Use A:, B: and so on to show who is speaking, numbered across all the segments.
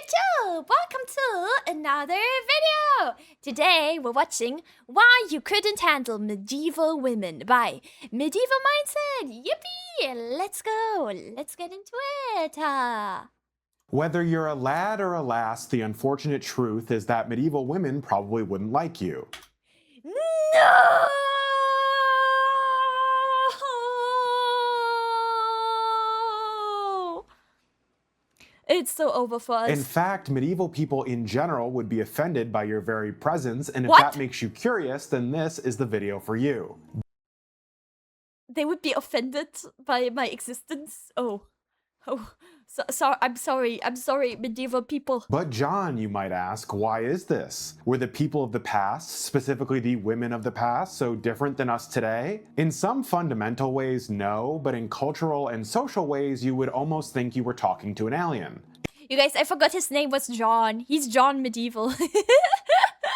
A: YouTube! Welcome to another video! Today we're watching Why You Couldn't Handle Medieval Women by Medieval Mindset! Yippee! Let's go! Let's get into it!
B: Whether you're a lad or a lass, the unfortunate truth is that medieval women probably wouldn't like you.
A: No! It's so over for us.
B: In fact, medieval people in general would be offended by your very presence, and if
A: What?
B: that makes you curious, then this is the video for you.
A: They would be offended by my existence? I'm sorry, medieval people.
B: But John, you might ask, why is this? Were the people of the past, specifically the women of the past, so different than us today? In some fundamental ways, no, but in cultural and social ways, you would almost think you were talking to an alien.
A: You guys, I forgot his name was John. He's John Medieval.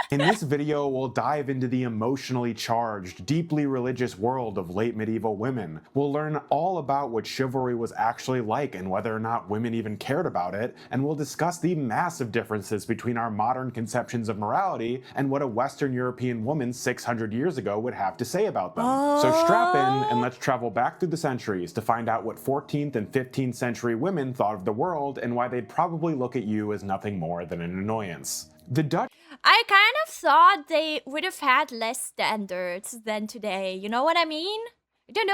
B: In this video, we'll dive into the emotionally charged, deeply religious world of late medieval women. We'll learn all about what chivalry was actually like and whether or not women even cared about it, and we'll discuss the massive differences between our modern conceptions of morality and what a Western European woman 600 years ago would have to say about them. So strap in and let's travel back through the centuries to find out what 14th and 15th century women thought of the world and why they'd probably look at you as nothing more than an annoyance. The Dutch
A: I kind of thought they would have had less standards than today. You know what I mean? I don't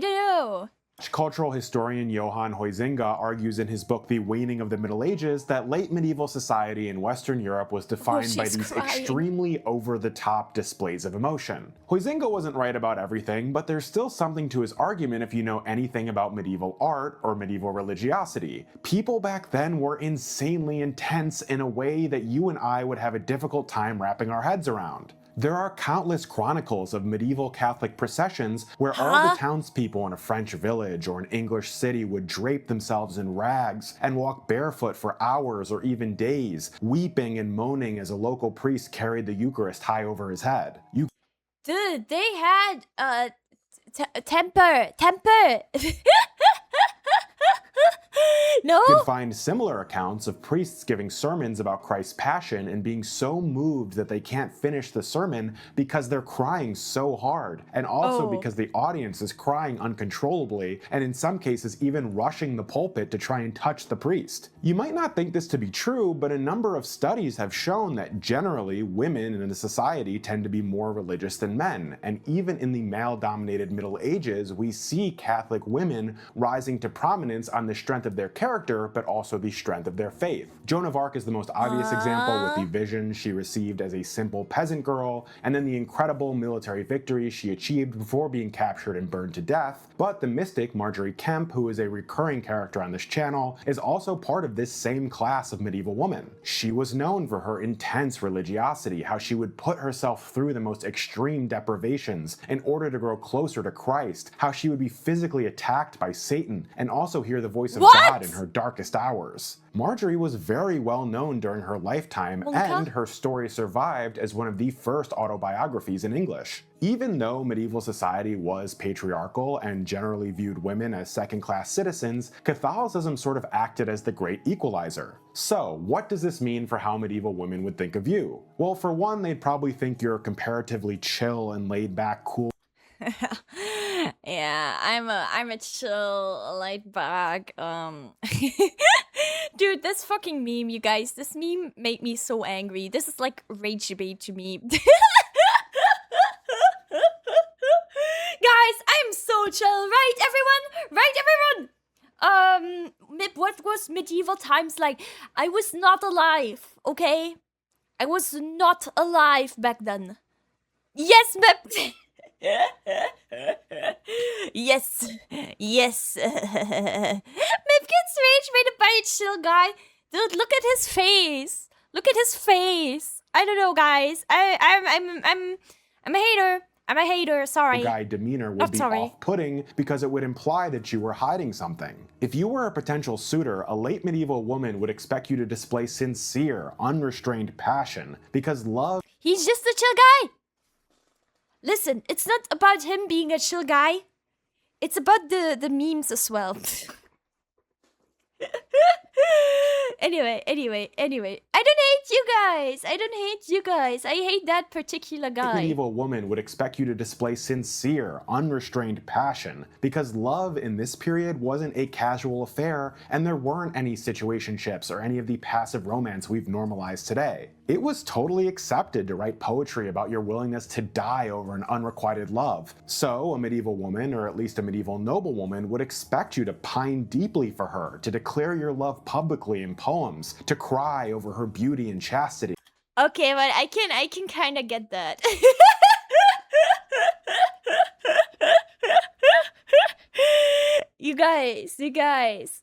A: know.
B: Cultural historian Johan Huizinga argues in his book The Waning of the Middle Ages that late medieval society in Western Europe was defined by these extremely over-the-top displays of emotion. Huizinga wasn't right about everything, but there's still something to his argument if you know anything about medieval art or medieval religiosity. People back then were insanely intense in a way that you and I would have a difficult time wrapping our heads around. There are countless chronicles of medieval Catholic processions where all the townspeople in a French village or an English city would drape themselves in rags and walk barefoot for hours or even days, weeping and moaning as a local priest carried the Eucharist high over his head.
A: Dude, they had temper. No?
B: You can find similar accounts of priests giving sermons about Christ's passion and being so moved that they can't finish the sermon because they're crying so hard, and also because the audience is crying uncontrollably and in some cases even rushing the pulpit to try and touch the priest. You might not think this to be true, but a number of studies have shown that generally women in the society tend to be more religious than men, and even in the male-dominated Middle Ages we see Catholic women rising to prominence on the strength of their character, but also the strength of their faith. Joan of Arc is the most obvious example, with the vision she received as a simple peasant girl, and then the incredible military victories she achieved before being captured and burned to death. But the mystic Marjorie Kemp, who is a recurring character on this channel, is also part of this same class of medieval woman. She was known for her intense religiosity, how she would put herself through the most extreme deprivations in order to grow closer to Christ, how she would be physically attacked by Satan, and also hear the voice of God in her darkest hours. Marjorie was very well known during her lifetime, and her story survived as one of the first autobiographies in English. Even though medieval society was patriarchal and generally viewed women as second-class citizens, Catholicism sort of acted as the great equalizer. So, what does this mean for how medieval women would think of you? Well, for one, they'd probably think you're comparatively chill and laid-back, cool.
A: Yeah, I'm a chill, laid back, Dude, this fucking meme, you guys, this meme made me so angry. This is like rage bait to me. Guys, I am so chill, right everyone? Right everyone? What was medieval times like? I was not alive, okay? I was not alive back then. Yes, Mip. Yes. Mip gets rage baited by a chill guy. Dude, look at his face. I don't know, guys. I'm a hater. Sorry.
B: Guy demeanor would be off-putting because it would imply that you were hiding something. If you were a potential suitor, a late medieval woman would expect you to display sincere, unrestrained passion because love.
A: He's just a chill guy. Listen, it's not about him being a chill guy. It's about the memes as well. Anyway. I don't hate you guys. I hate that particular
B: A
A: guy.
B: medieval woman would expect you to display sincere, unrestrained passion, because love in this period wasn't a casual affair, and there weren't any situationships or any of the passive romance we've normalized today. It was totally accepted to write poetry about your willingness to die over an unrequited love. So, a medieval woman, or at least a medieval noblewoman, would expect you to pine deeply for her, to declare your love publicly in poems, to cry over her beauty and chastity.
A: Okay, but I can kind of get that. You guys.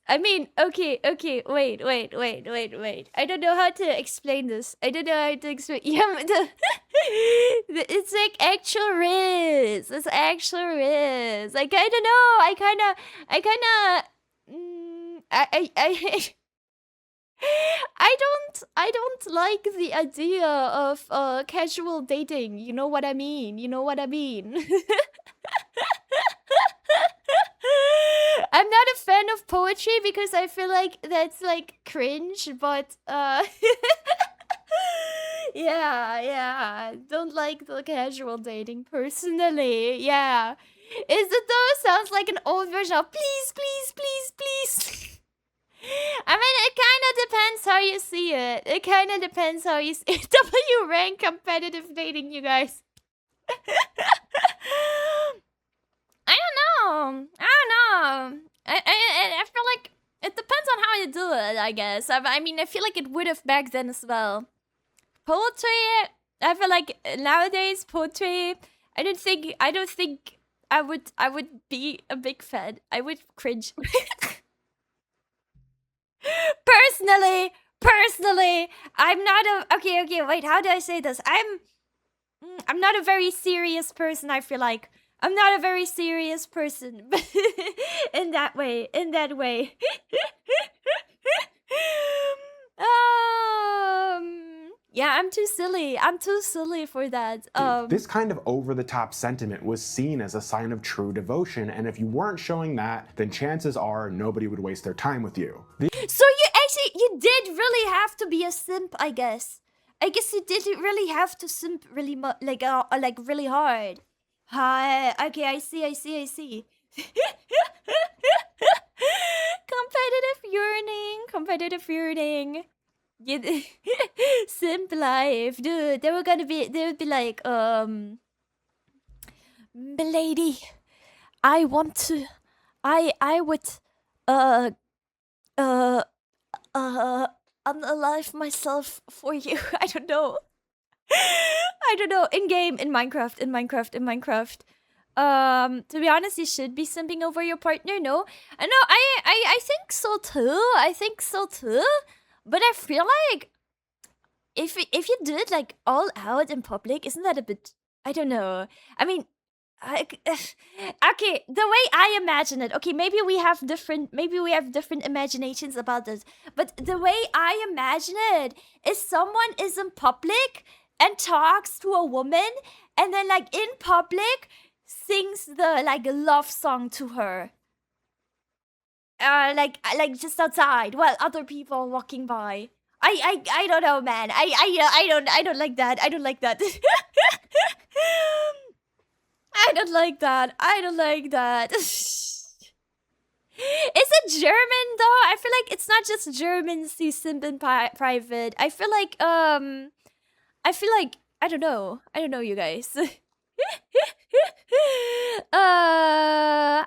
A: I mean, okay, wait. I don't know how to explain this. Yeah, it's like actual RIZZ. It's actual RIZZ. Like, I don't know. I don't like the idea of casual dating. You know what I mean? I'm not a fan of poetry because I feel like that's like cringe, but yeah, don't like the casual dating personally. Yeah. Is it though? Sounds like an old version of please. I mean, it kind of depends how you see it. W rank competitive dating, you guys. I don't know. I feel like it depends on how you do it, I guess. I mean, I feel like it would have back then as well. Poetry, I feel like nowadays poetry, I don't think I would be a big fan. I would cringe. Personally, I'm not a okay, wait, how do I say this? I'm not a very serious person, I feel like. I'm not a very serious person in that way. Yeah, I'm too silly for that.
B: This kind of over-the-top sentiment was seen as a sign of true devotion, and if you weren't showing that, then chances are nobody would waste their time with you.
A: So you did really have to be a simp, I guess. I guess you did really have to simp really like really hard. Hi. Okay, I see. Competitive yearning. Simp life, dude. They would be like, milady, I would, unalive myself for you. I don't know. In Minecraft. To be honest, you should be simping over your partner. No, I think so too. But I feel like if you do it like all out in public, isn't that a bit? I don't know. I mean, okay, the way I imagine it. Okay, maybe we have different imaginations about this. But the way I imagine it is someone is in public and talks to a woman, and then like in public sings the like love song to her. Like just outside while other people are walking by. I don't know, man. I don't like that. I don't like that. Is it German though? I feel like it's not just Germans who simp in private. I feel like I don't know, you guys.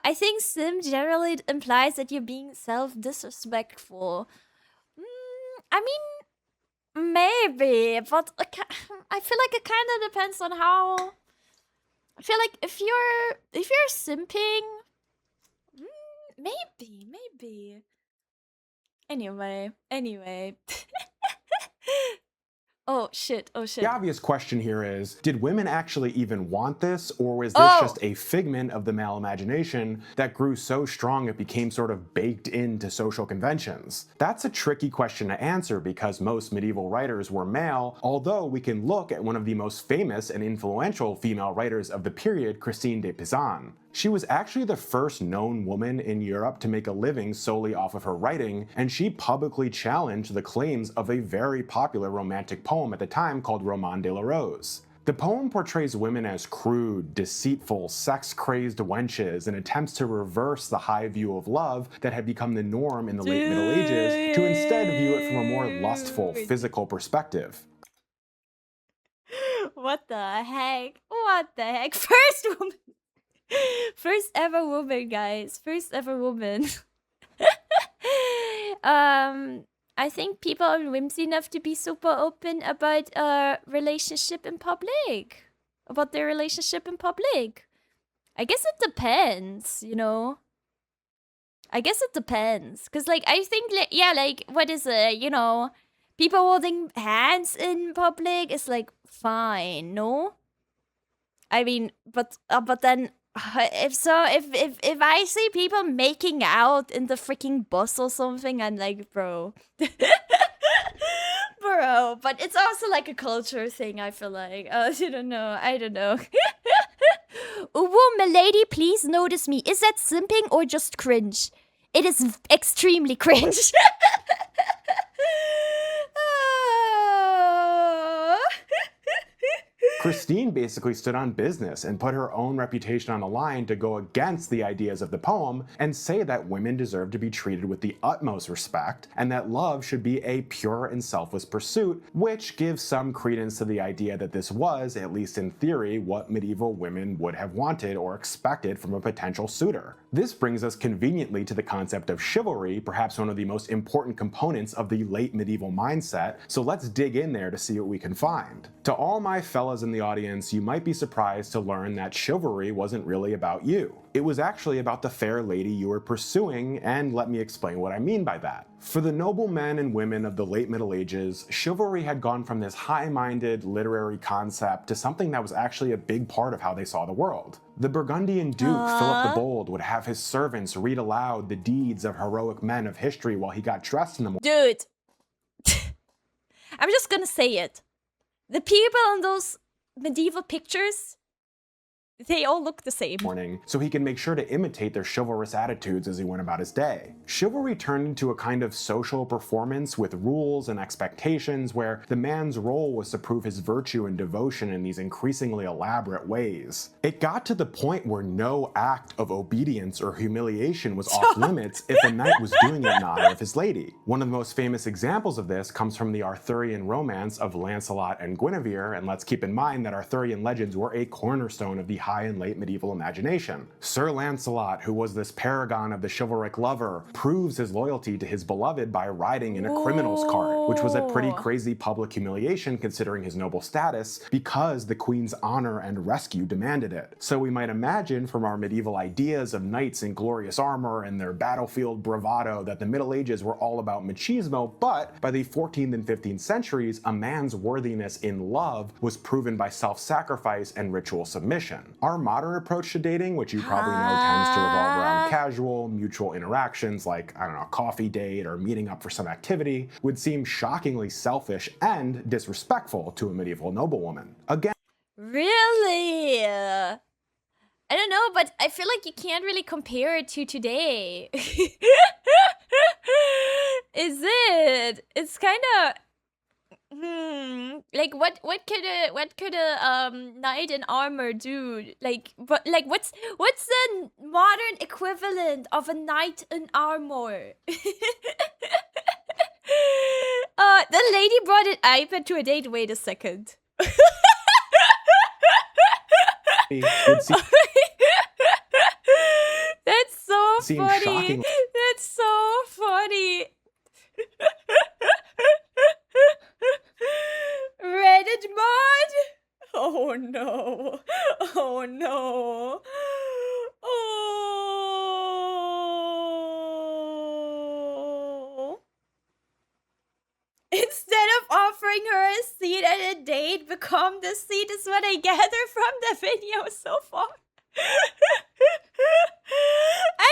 A: I think sim generally implies that you're being self-disrespectful. I mean, maybe, but I feel like it kind of depends on how. I feel like if you're simping, maybe. Anyway. Oh shit.
B: The obvious question here is, did women actually even want this, or was this just a figment of the male imagination that grew so strong it became sort of baked into social conventions? That's a tricky question to answer because most medieval writers were male, although we can look at one of the most famous and influential female writers of the period, Christine de Pizan. She was actually the first known woman in Europe to make a living solely off of her writing, and she publicly challenged the claims of a very popular romantic poem at the time called Roman de la Rose. The poem portrays women as crude, deceitful, sex-crazed wenches and attempts to reverse the high view of love that had become the norm in the late Middle Ages to instead view it from a more lustful, physical perspective.
A: What the heck? What the heck? First ever woman, guys. First ever woman. I think people are whimsy enough to be super open about relationship in public. About their relationship in public. I guess it depends, you know? I guess it depends. Because, like, I think, yeah, like, what is it, you know? People holding hands in public is, like, fine, no? I mean, but then... If I see people making out in the freaking bus or something, I'm like, bro. Bro, but it's also like a culture thing, I feel like. I don't know. Whoa, milady, please notice me. Is that simping or just cringe? It is extremely cringe.
B: Christine basically stood on business and put her own reputation on the line to go against the ideas of the poem and say that women deserve to be treated with the utmost respect and that love should be a pure and selfless pursuit, which gives some credence to the idea that this was, at least in theory, what medieval women would have wanted or expected from a potential suitor. This brings us conveniently to the concept of chivalry, perhaps one of the most important components of the late medieval mindset, so let's dig in there to see what we can find. To all my fellas in the audience, you might be surprised to learn that chivalry wasn't really about you. It was actually about the fair lady you were pursuing, and let me explain what I mean by that. For the noble men and women of the late Middle Ages, chivalry had gone from this high-minded literary concept to something that was actually a big part of how they saw the world. The Burgundian Duke Philip the Bold would have his servants read aloud the deeds of heroic men of history while he got dressed in the morning.
A: Dude. I'm just gonna say it. The people in those medieval pictures, they all look the same.
B: So he can make sure to imitate their chivalrous attitudes as he went about his day. Chivalry turned into a kind of social performance with rules and expectations where the man's role was to prove his virtue and devotion in these increasingly elaborate ways. It got to the point where no act of obedience or humiliation was off limits if a knight was doing it in honor of his lady. One of the most famous examples of this comes from the Arthurian romance of Lancelot and Guinevere, and let's keep in mind that Arthurian legends were a cornerstone of the high and late medieval imagination. Sir Lancelot, who was this paragon of the chivalric lover, proves his loyalty to his beloved by riding in a criminal's cart, which was a pretty crazy public humiliation considering his noble status, because the queen's honor and rescue demanded it. So we might imagine from our medieval ideas of knights in glorious armor and their battlefield bravado that the Middle Ages were all about machismo, but by the 14th and 15th centuries, a man's worthiness in love was proven by self-sacrifice and ritual submission. Our modern approach to dating, which you probably know tends to revolve around casual, mutual interactions like, I don't know, a coffee date or meeting up for some activity, would seem shockingly selfish and disrespectful to a medieval noblewoman. Again,
A: Really? I don't know, but I feel like you can't really compare it to today. Is it? It's kind of... Like what could a knight in armor do? Like what's the modern equivalent of a knight in armor? The lady brought an iPad to a date. Wait a second. That's so funny.
B: Shocking.
A: That's so funny. Reddit mod? Oh no. Oh no. Oh. Instead of offering her a seat at a date, become the seat is what I gather from the video so far. I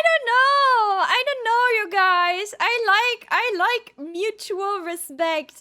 A: don't know, you guys. I like mutual respect.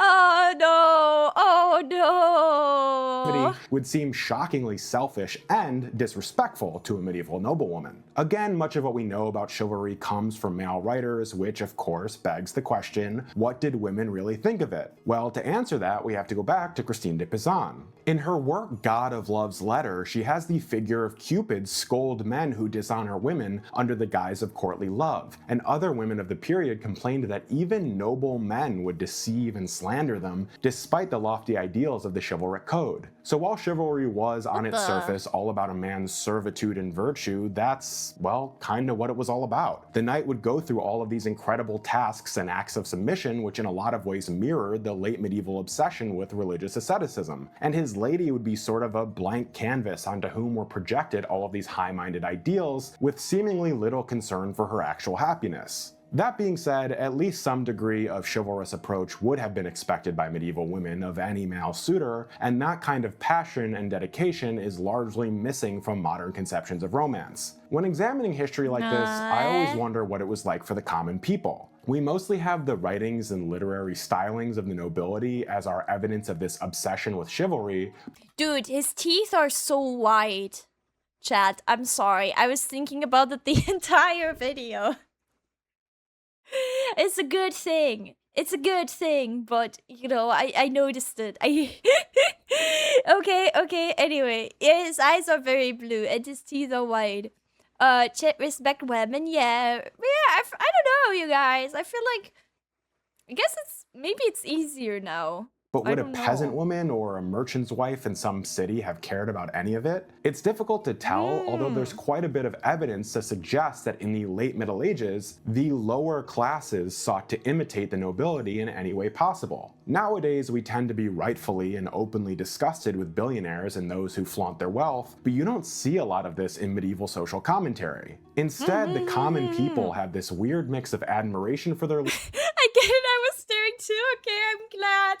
A: Oh no. Oh Oh no!
B: Would seem shockingly selfish and disrespectful to a medieval noblewoman. Again, much of what we know about chivalry comes from male writers, which of course begs the question, what did women really think of it? Well, to answer that, we have to go back to Christine de Pizan. In her work God of Love's Letter, she has the figure of Cupid scold men who dishonor women under the guise of courtly love, and other women of the period complained that even noble men would deceive and slander them despite the lofty ideals of the chivalric code. So while chivalry was on its surface all about a man's servitude and virtue, that's, well, kinda what it was all about. The knight would go through all of these incredible tasks and acts of submission, which in a lot of ways mirrored the late medieval obsession with religious asceticism, and his lady would be sort of a blank canvas onto whom were projected all of these high-minded ideals, with seemingly little concern for her actual happiness. That being said, at least some degree of chivalrous approach would have been expected by medieval women of any male suitor, and that kind of passion and dedication is largely missing from modern conceptions of romance. When examining history like this, I always wonder what it was like for the common people. We mostly have the writings and literary stylings of the nobility as our evidence of this obsession with chivalry.
A: Dude, his teeth are so white. Chat, I'm sorry. I was thinking about it the entire video. It's a good thing. It's a good thing, but, you know, I noticed it. Okay, anyway. Yeah, his eyes are very blue and his teeth are white. Chat respect women, yeah. I don't know, you guys. I feel like, I guess maybe it's easier now.
B: But would a peasant woman or a merchant's wife in some city have cared about any of it? It's difficult to tell, although there's quite a bit of evidence to suggest that in the late Middle Ages, the lower classes sought to imitate the nobility in any way possible. Nowadays, we tend to be rightfully and openly disgusted with billionaires and those who flaunt their wealth, but you don't see a lot of this in medieval social commentary. Instead, the common people have this weird mix of admiration for their
A: I get it, I was staring too. Okay,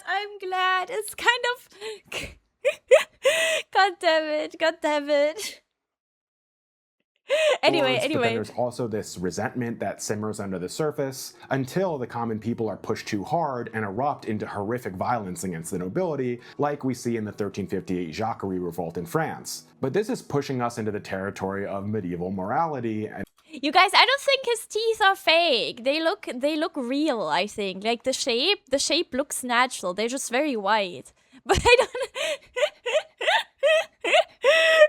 A: I'm glad. It's kind of... God damn it. Anyway.
B: But then there's also this resentment that simmers under the surface until the common people are pushed too hard and erupt into horrific violence against the nobility, like we see in the 1358 Jacquerie revolt in France. But this is pushing us into the territory of medieval morality and...
A: You guys, I don't think his teeth are fake. They look real, I think. Like the shape looks natural. They're just very white. But I don't...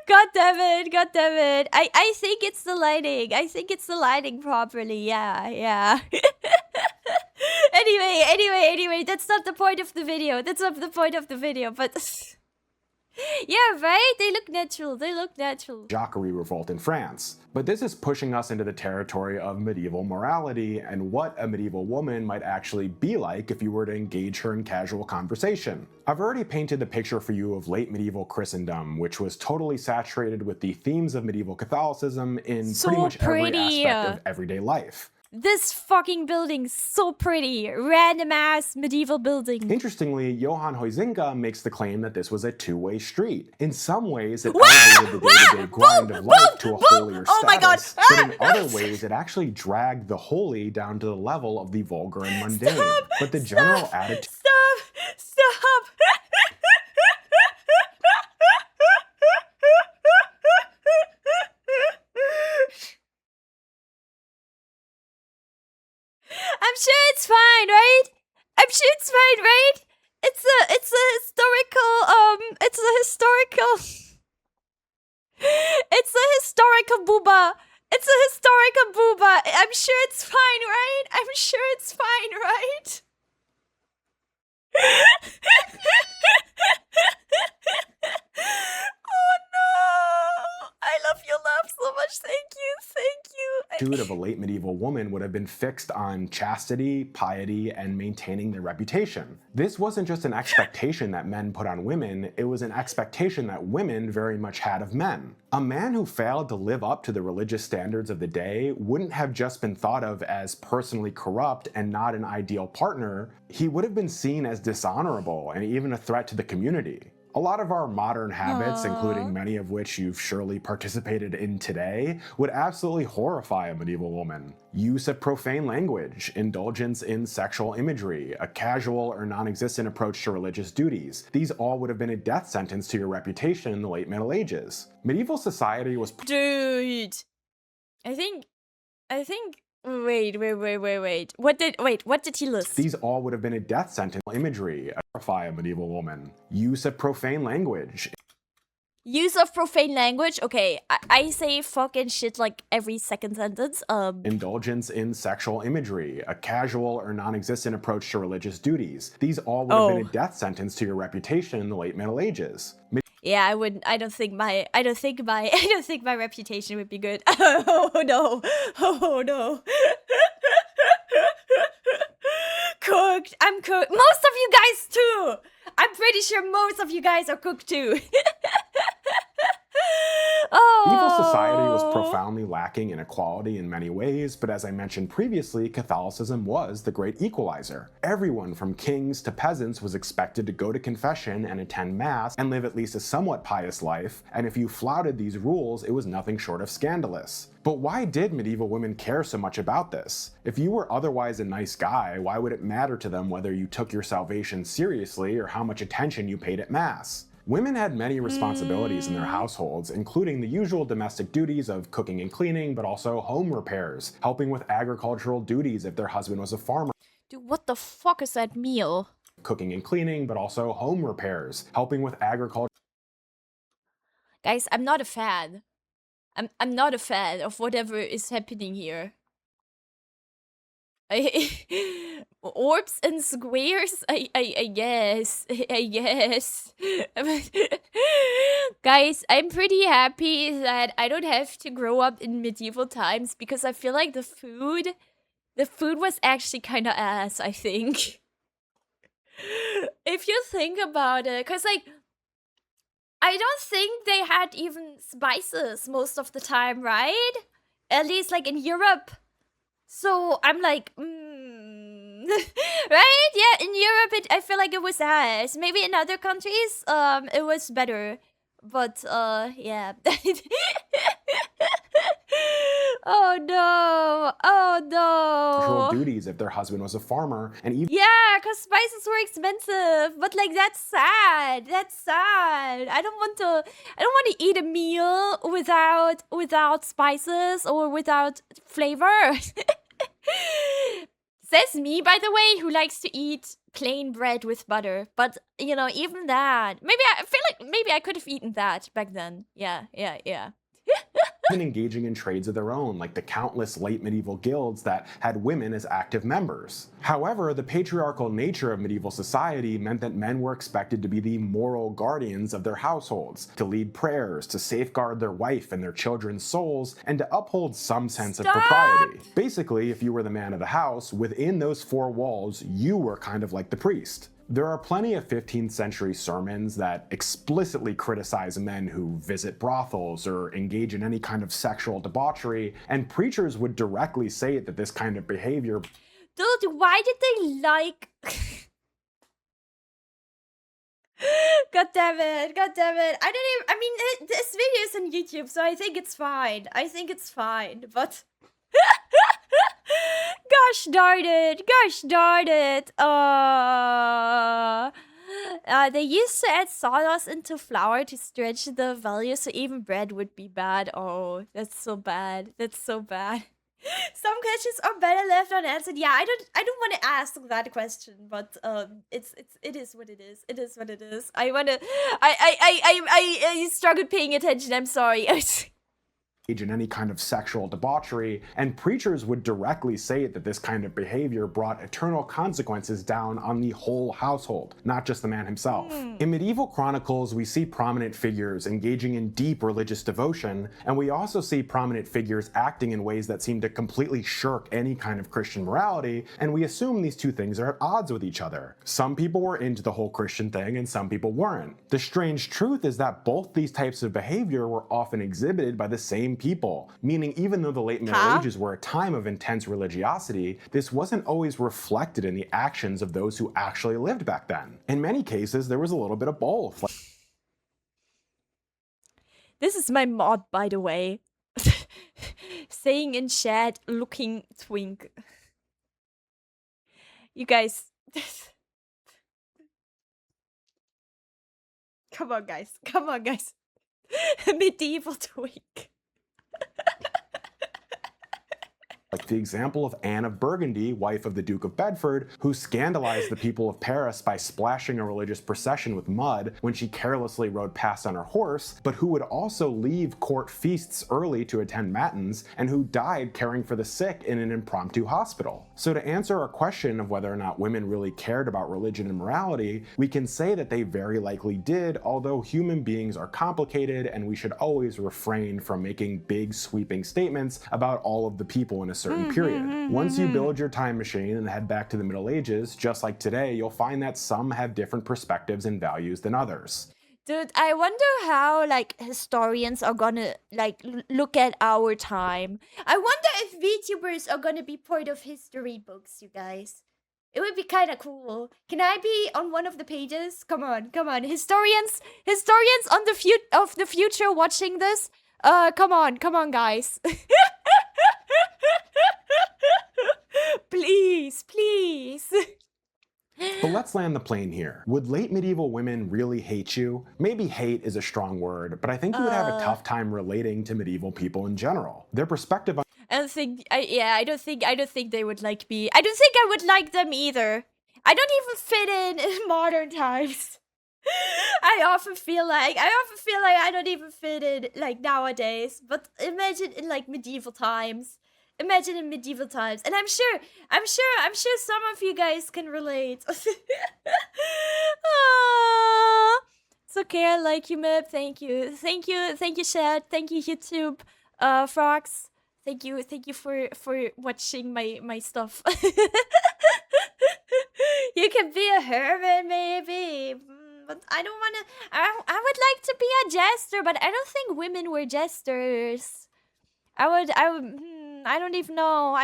A: God damn it. I think it's the lighting. I think it's the lighting properly. Yeah. Anyway, that's not the point of the video. But... Yeah, right? They look natural.
B: Jacquerie revolt in France. But this is pushing us into the territory of medieval morality and what a medieval woman might actually be like if you were to engage her in casual conversation. I've already painted the picture for you of late medieval Christendom, which was totally saturated with the themes of medieval Catholicism in pretty much every aspect of everyday life.
A: This fucking building's so pretty. Random ass medieval building.
B: Interestingly, Johann Huizinga makes the claim that this was a two-way street. In some ways, it elevated the day-to-day grind of life to a holier status.
A: Oh my God.
B: But in other ways, it actually dragged the holy down to the level of the vulgar and mundane. But the general attitude...
A: Stop! I'm sure it's fine, right? It's a historical booba. I'm sure it's fine, right? Oh no! I love your laugh so much. Thank you.
B: Of a late medieval woman would have been fixed on chastity, piety, and maintaining their reputation. This wasn't just an expectation that men put on women, it was an expectation that women very much had of men. A man who failed to live up to the religious standards of the day wouldn't have just been thought of as personally corrupt and not an ideal partner, he would have been seen as dishonorable and even a threat to the community. A lot of our modern habits,
A: Aw.
B: including many of which you've surely participated in today, would absolutely horrify a medieval woman. Use of profane language, indulgence in sexual imagery, a casual or non-existent approach to religious duties. These all would have been a death sentence to your reputation in the late Middle Ages. Medieval society was
A: Dude. I think wait. What did he list?
B: These all would have been a death sentence. Imagery, horrify a medieval woman. Use of profane language.
A: Use of profane language? Okay, I say fucking shit like every second sentence.
B: Indulgence in sexual imagery, a casual or non-existent approach to religious duties. These all would have been a death sentence to your reputation in the late Middle Ages.
A: Yeah, I don't think my reputation would be good. Oh no. Oh no. Cooked. I'm cooked. Most of you guys too. I'm pretty sure most of you guys are cooked too.
B: Medieval society was profoundly lacking in equality in many ways, but as I mentioned previously, Catholicism was the great equalizer. Everyone from kings to peasants was expected to go to confession and attend mass and live at least a somewhat pious life, and if you flouted these rules, it was nothing short of scandalous. But why did medieval women care so much about this? If you were otherwise a nice guy, why would it matter to them whether you took your salvation seriously or how much attention you paid at mass? Women had many responsibilities in their households, including the usual domestic duties of cooking and cleaning, but also home repairs, helping with agricultural duties if their husband was a farmer.
A: Dude, what the fuck is that meal?
B: Cooking and cleaning, but also home repairs, helping with agriculture.
A: Guys, I'm not a fan. I'm not a fan of whatever is happening here. Orbs and squares? I guess. I guess. Guys, I'm pretty happy that I don't have to grow up in medieval times because I feel like the food was actually kind of ass, I think. If you think about it, because like, I don't think they had even spices most of the time, right? At least like in Europe. So I'm like, right? Yeah, in Europe, I feel like it was ass. Maybe in other countries, it was better. But, yeah. Oh no! Oh no!
B: Duties if their husband was a farmer, and even
A: because spices were expensive. But like, that's sad. That's sad. I don't want to eat a meal without spices or without flavor. Says me, by the way, who likes to eat plain bread with butter. But you know, even that, maybe I feel like maybe I could have eaten that back then. Yeah.
B: engaging in trades of their own, like the countless late medieval guilds that had women as active members. However, the patriarchal nature of medieval society meant that men were expected to be the moral guardians of their households, to lead prayers, to safeguard their wife and their children's souls, and to uphold some sense of propriety. Basically, if you were the man of the house, within those four walls, you were kind of like the priest. There are plenty of 15th century sermons that explicitly criticize men who visit brothels or engage in any kind of sexual debauchery, and preachers would directly say that this kind of behavior.
A: Dude, why did they like... God damn it. I mean, this video is on YouTube, so I think it's fine. But... Gosh darn it. They used to add sawdust into flour to stretch the value, so even bread would be bad. Oh, that's so bad. Some questions are better left unanswered. Yeah, I don't want to ask that question, but it is what it is. I struggled paying attention. I'm sorry.
B: In any kind of sexual debauchery, and preachers would directly say that this kind of behavior brought eternal consequences down on the whole household, not just the man himself. In medieval chronicles, we see prominent figures engaging in deep religious devotion, and we also see prominent figures acting in ways that seem to completely shirk any kind of Christian morality, and we assume these two things are at odds with each other. Some people were into the whole Christian thing, and some people weren't. The strange truth is that both these types of behavior were often exhibited by the same people, meaning even though the late Middle Ages were a time of intense religiosity, this wasn't always reflected in the actions of those who actually lived back then. In many cases, there was a little bit of both.
A: This is my mod, by the way. Saying in chat, looking twink. You guys. Come on, guys. Come on, guys. Medieval twink.
B: Like the example of Anne of Burgundy, wife of the Duke of Bedford, who scandalized the people of Paris by splashing a religious procession with mud when she carelessly rode past on her horse, but who would also leave court feasts early to attend matins, and who died caring for the sick in an impromptu hospital. So to answer our question of whether or not women really cared about religion and morality, we can say that they very likely did, although human beings are complicated and we should always refrain from making big sweeping statements about all of the people in a certain period. Once you build your time machine and head back to the Middle Ages, just like today, you'll find that some have different perspectives and values than others.
A: Dude, I wonder how, like, historians are gonna, like, look at our time. I wonder if VTubers are gonna be part of history books, you guys. It would be kind of cool. Can I be on one of the pages? Come on, come on. Historians on the future watching this. Come on, guys. Please, please.
B: But let's land the plane here. Would late medieval women really hate you? Maybe hate is a strong word, but I think you would have a tough time relating to medieval people in general. Their perspective on
A: I don't think they would like me. I don't think I would like them either. I don't even fit in modern times. I often feel like I don't even fit in, like, nowadays. But imagine in, like, medieval times. Imagine in medieval times. And I'm sure some of you guys can relate. Aww. It's okay, I like you, Mip. Thank you, chat. Thank you, YouTube. Frogs. Thank you for watching my stuff. You can be a hermit, maybe. But I don't wanna. I would like to be a jester, but I don't think women were jesters. I don't even know.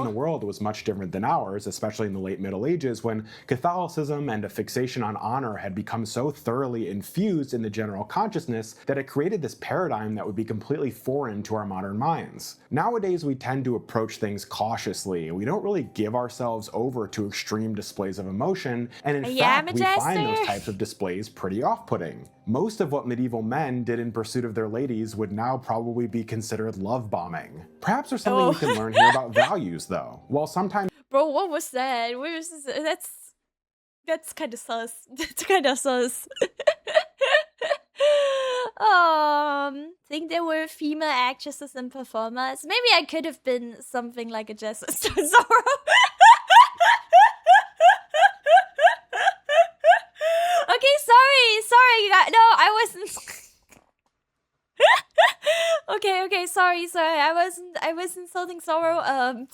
B: the world was much different than ours, especially in the late Middle Ages when Catholicism and a fixation on honor had become so thoroughly infused in the general consciousness that it created this paradigm that would be completely foreign to our modern minds. Nowadays, we tend to approach things cautiously, and we don't really give ourselves over to extreme displays of emotion, and in fact, we find those types of displays pretty off-putting. Most of what medieval men did in pursuit of their ladies would now probably be considered love bombing. Perhaps there's something we can learn here about values, though. While sometimes
A: Bro, what was that? Where was this? That's kind of sus. That's kind of sus. Think there were female actresses and performers. Maybe I could have been something like a Jess Zorro. Okay, sorry, no, I wasn't. Okay, sorry, I was insulting Zorro.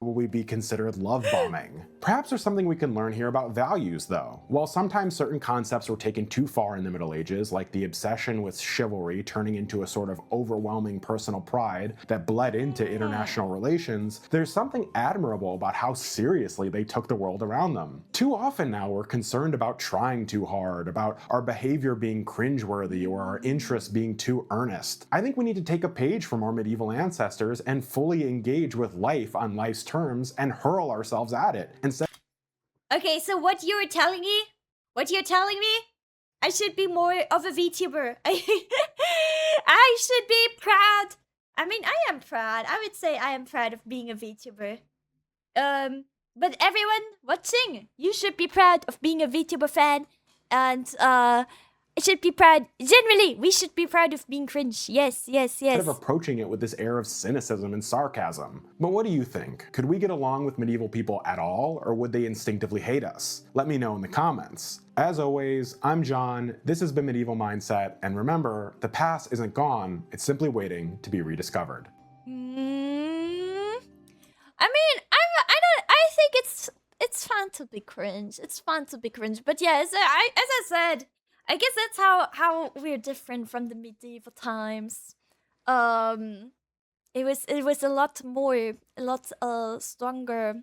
B: will we be considered love bombing? Perhaps there's something we can learn here about values, though. While sometimes certain concepts were taken too far in the Middle Ages, like the obsession with chivalry turning into a sort of overwhelming personal pride that bled into international relations, there's something admirable about how seriously they took the world around them. Too often now we're concerned about trying too hard, about our behavior being cringeworthy or our interests being too earnest. I think we need to take a page from our medieval ancestors and fully engage with life on life's terms and hurl ourselves at it.
A: Okay, so what you're telling me? I should be more of a VTuber. I should be proud. I mean, I am proud. I would say I am proud of being a VTuber. But everyone watching, you should be proud of being a VTuber fan. And, it should be proud. Generally, we should be proud of being cringe. Yes.
B: Instead of approaching it with this air of cynicism and sarcasm. But what do you think? Could we get along with medieval people at all, or would they instinctively hate us? Let me know in the comments. As always, I'm John, this has been Medieval Mindset, and remember, the past isn't gone, it's simply waiting to be rediscovered.
A: I mean, I think it's fun to be cringe. It's fun to be cringe. But yeah, as I said, I guess that's how we're different from the medieval times. It was a lot stronger.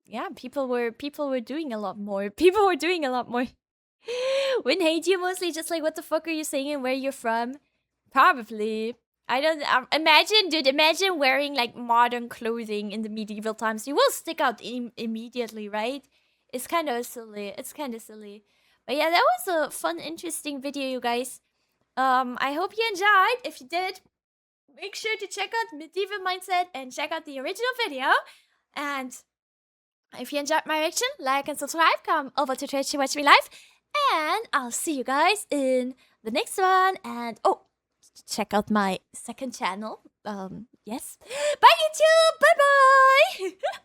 A: Yeah, people were doing a lot more. When hate you mostly just like, what the fuck are you saying and where you're from? Probably. I don't imagine, dude. Imagine wearing like modern clothing in the medieval times. You will stick out immediately, right? It's kind of silly. It's kind of silly. But yeah, that was a fun, interesting video, you guys. I hope you enjoyed. If you did, make sure to check out Medieval Mindset and check out the original video. And if you enjoyed my reaction, like and subscribe. Come over to Twitch to watch me live. And I'll see you guys in the next one. And oh, check out my second channel. Yes. Bye, YouTube. Bye bye.